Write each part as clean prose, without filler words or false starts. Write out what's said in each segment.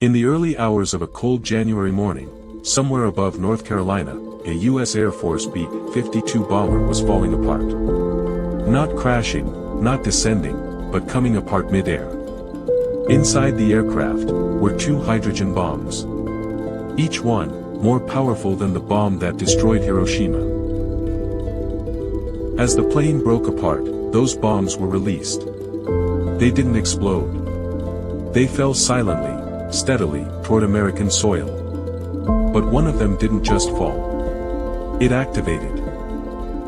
In the early hours of a cold January morning, somewhere above North Carolina, a U.S. Air Force B-52 bomber was falling apart. Not crashing, not descending, but coming apart mid-air. Inside the aircraft were two hydrogen bombs. Each one more powerful than the bomb that destroyed Hiroshima. As the plane broke apart, those bombs were released. They didn't explode. They fell silently, steadily, toward American soil. But one of them didn't just fall. It activated.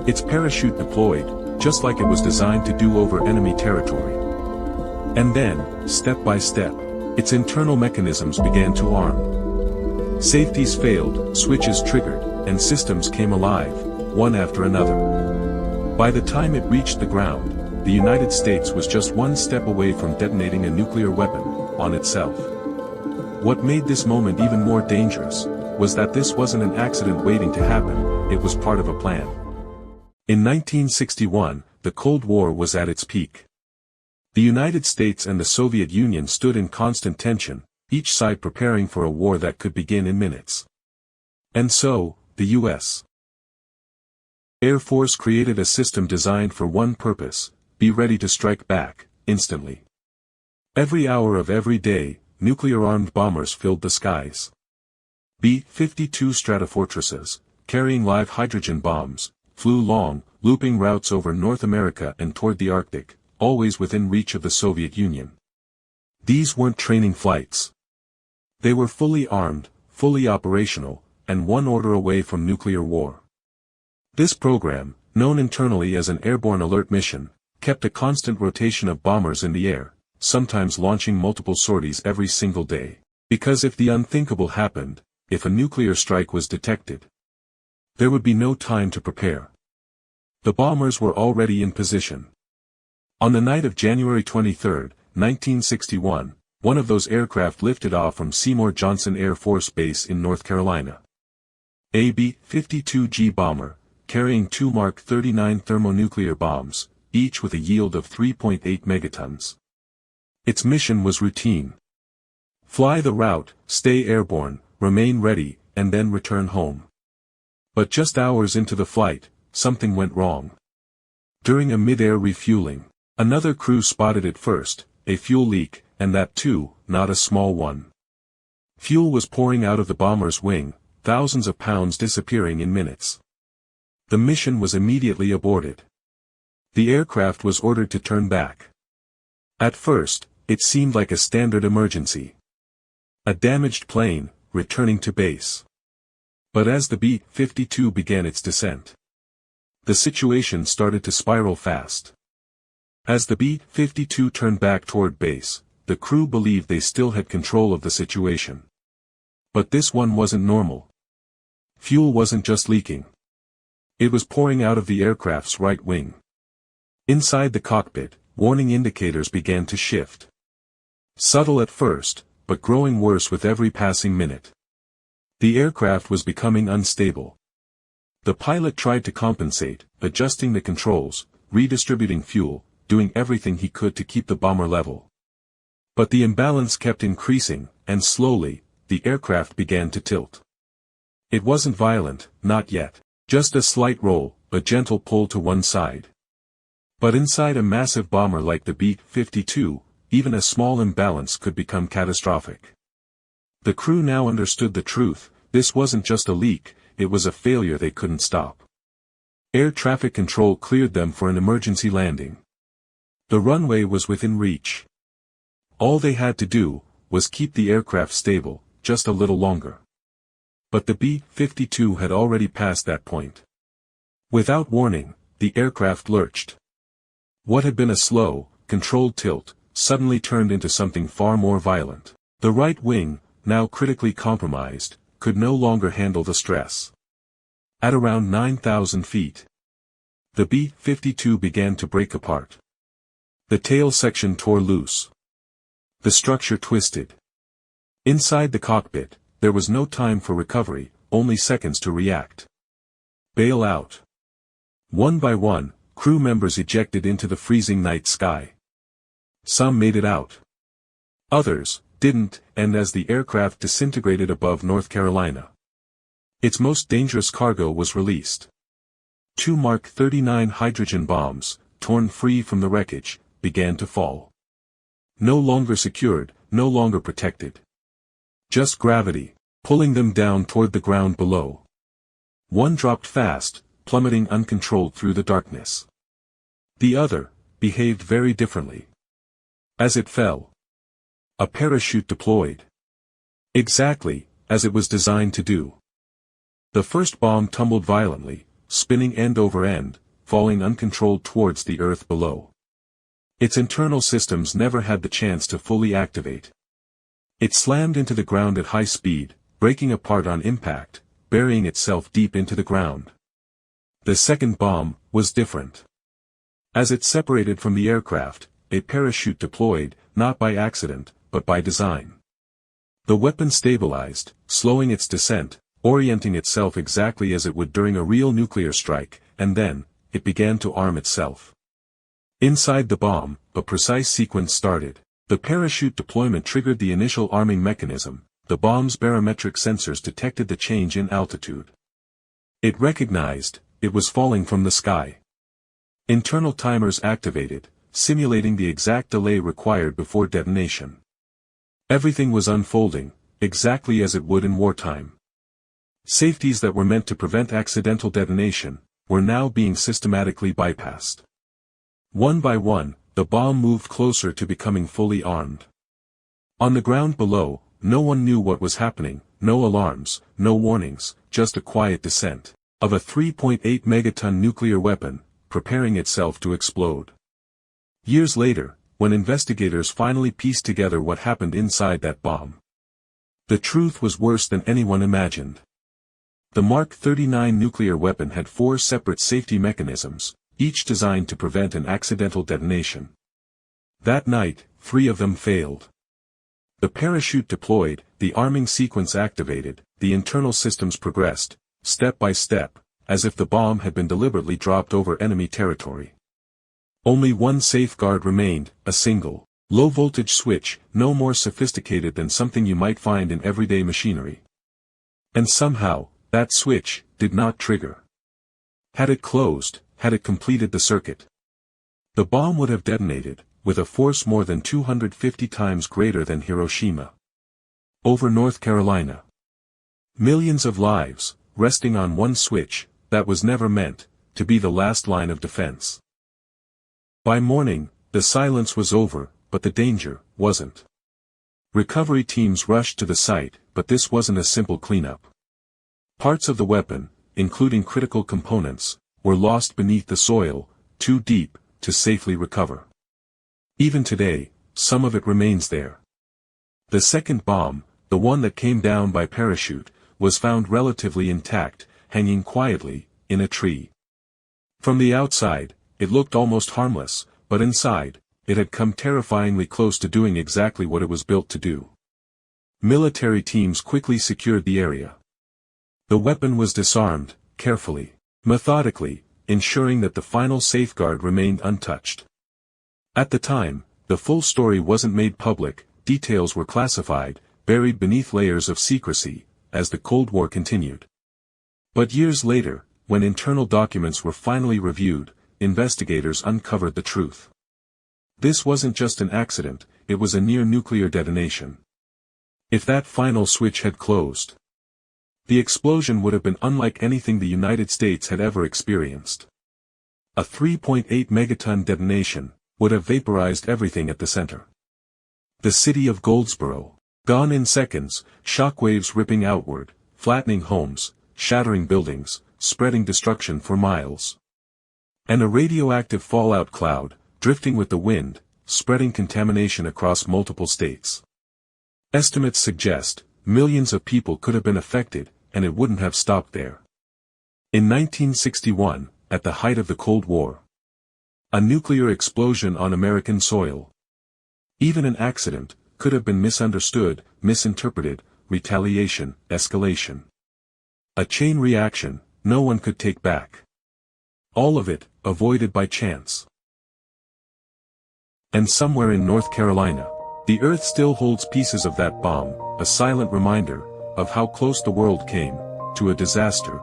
Its parachute deployed, just like it was designed to do over enemy territory. And then, step by step, its internal mechanisms began to arm. Safeties failed, switches triggered, and systems came alive, one after another. By the time it reached the ground, the United States was just one step away from detonating a nuclear weapon on itself. What made this moment even more dangerous was that this wasn't an accident waiting to happen, it was part of a plan. In 1961, the Cold War was at its peak. The United States and the Soviet Union stood in constant tension, each side preparing for a war that could begin in minutes. And so, the U.S. Air Force created a system designed for one purpose: be ready to strike back, instantly. Every hour of every day, nuclear-armed bombers filled the skies. B-52 Stratofortresses, carrying live hydrogen bombs, flew long, looping routes over North America and toward the Arctic, always within reach of the Soviet Union. These weren't training flights. They were fully armed, fully operational, and one order away from nuclear war. This program, known internally as an airborne alert mission, kept a constant rotation of bombers in the air, sometimes launching multiple sorties every single day. Because if the unthinkable happened, if a nuclear strike was detected, there would be no time to prepare. The bombers were already in position. On the night of January 23, 1961, one of those aircraft lifted off from Seymour Johnson Air Force Base in North Carolina. A B-52G bomber, carrying two Mark 39 thermonuclear bombs, each with a yield of 3.8 megatons. Its mission was routine. Fly the route, stay airborne, remain ready, and then return home. But just hours into the flight, something went wrong. During a mid-air refueling, another crew spotted it first, a fuel leak, and that too, not a small one. Fuel was pouring out of the bomber's wing, thousands of pounds disappearing in minutes. The mission was immediately aborted. The aircraft was ordered to turn back. At first, it seemed like a standard emergency. A damaged plane, returning to base. But as the B-52 began its descent, the situation started to spiral fast. As the B-52 turned back toward base, the crew believed they still had control of the situation. But this one wasn't normal. Fuel wasn't just leaking. It was pouring out of the aircraft's right wing. Inside the cockpit, warning indicators began to shift. Subtle at first, but growing worse with every passing minute. The aircraft was becoming unstable. The pilot tried to compensate, adjusting the controls, redistributing fuel, doing everything he could to keep the bomber level. But the imbalance kept increasing, and slowly, the aircraft began to tilt. It wasn't violent, not yet. Just a slight roll, a gentle pull to one side. But inside a massive bomber like the B-52, even a small imbalance could become catastrophic. The crew now understood the truth: this wasn't just a leak, it was a failure they couldn't stop. Air traffic control cleared them for an emergency landing. The runway was within reach. All they had to do was keep the aircraft stable, just a little longer. But the B-52 had already passed that point. Without warning, the aircraft lurched. What had been a slow, controlled tilt, suddenly turned into something far more violent. The right wing, now critically compromised, could no longer handle the stress. At around 9,000 feet, the B-52 began to break apart. The tail section tore loose. The structure twisted. Inside the cockpit, there was no time for recovery, only seconds to react. Bail out. One by one, crew members ejected into the freezing night sky. Some made it out. Others, didn't end as the aircraft disintegrated above North Carolina. Its most dangerous cargo was released. 2 Mark 39 hydrogen bombs, torn free from the wreckage, began to fall. No longer secured, no longer protected. Just gravity, pulling them down toward the ground below. One dropped fast, plummeting uncontrolled through the darkness. The other behaved very differently. As it fell, a parachute deployed. Exactly as it was designed to do. The first bomb tumbled violently, spinning end over end, falling uncontrolled towards the earth below. Its internal systems never had the chance to fully activate. It slammed into the ground at high speed, breaking apart on impact, burying itself deep into the ground. The second bomb was different. As it separated from the aircraft, a parachute deployed, not by accident, but by design. The weapon stabilized, slowing its descent, orienting itself exactly as it would during a real nuclear strike, and then, it began to arm itself. Inside the bomb, a precise sequence started. The parachute deployment triggered the initial arming mechanism. The bomb's barometric sensors detected the change in altitude. It recognized, it was falling from the sky. Internal timers activated, simulating the exact delay required before detonation. Everything was unfolding, exactly as it would in wartime. Safeties that were meant to prevent accidental detonation, were now being systematically bypassed. One by one, the bomb moved closer to becoming fully armed. On the ground below, no one knew what was happening, no alarms, no warnings, just a quiet descent of a 3.8 megaton nuclear weapon, preparing itself to explode. Years later, when investigators finally pieced together what happened inside that bomb, the truth was worse than anyone imagined. The Mark 39 nuclear weapon had 4 separate safety mechanisms, each designed to prevent an accidental detonation. That night, 3 of them failed. The parachute deployed, the arming sequence activated, the internal systems progressed, step by step, as if the bomb had been deliberately dropped over enemy territory. Only one safeguard remained, a single, low-voltage switch, no more sophisticated than something you might find in everyday machinery. And somehow, that switch did not trigger. Had it closed, had it completed the circuit, the bomb would have detonated, with a force more than 250 times greater than Hiroshima. Over North Carolina. Millions of lives, resting on one switch, that was never meant to be the last line of defense. By morning, the silence was over, but the danger wasn't. Recovery teams rushed to the site, but this wasn't a simple cleanup. Parts of the weapon, including critical components, were lost beneath the soil, too deep to safely recover. Even today, some of it remains there. The second bomb, the one that came down by parachute, was found relatively intact, hanging quietly, in a tree. From the outside, it looked almost harmless, but inside, it had come terrifyingly close to doing exactly what it was built to do. Military teams quickly secured the area. The weapon was disarmed, carefully, methodically, ensuring that the final safeguard remained untouched. At the time, the full story wasn't made public, details were classified, buried beneath layers of secrecy, as the Cold War continued. But years later, when internal documents were finally reviewed, investigators uncovered the truth. This wasn't just an accident, it was a near-nuclear detonation. If that final switch had closed, the explosion would have been unlike anything the United States had ever experienced. A 3.8 megaton detonation would have vaporized everything at the center. The city of Goldsboro, gone in seconds, shockwaves ripping outward, flattening homes, shattering buildings, spreading destruction for miles. And a radioactive fallout cloud, drifting with the wind, spreading contamination across multiple states. Estimates suggest, millions of people could have been affected, and it wouldn't have stopped there. In 1961, at the height of the Cold War, a nuclear explosion on American soil. Even an accident could have been misunderstood, misinterpreted, retaliation, escalation. A chain reaction no one could take back. All of it avoided by chance. And somewhere in North Carolina, The Earth still holds pieces of that bomb, a silent reminder of how close the world came to a disaster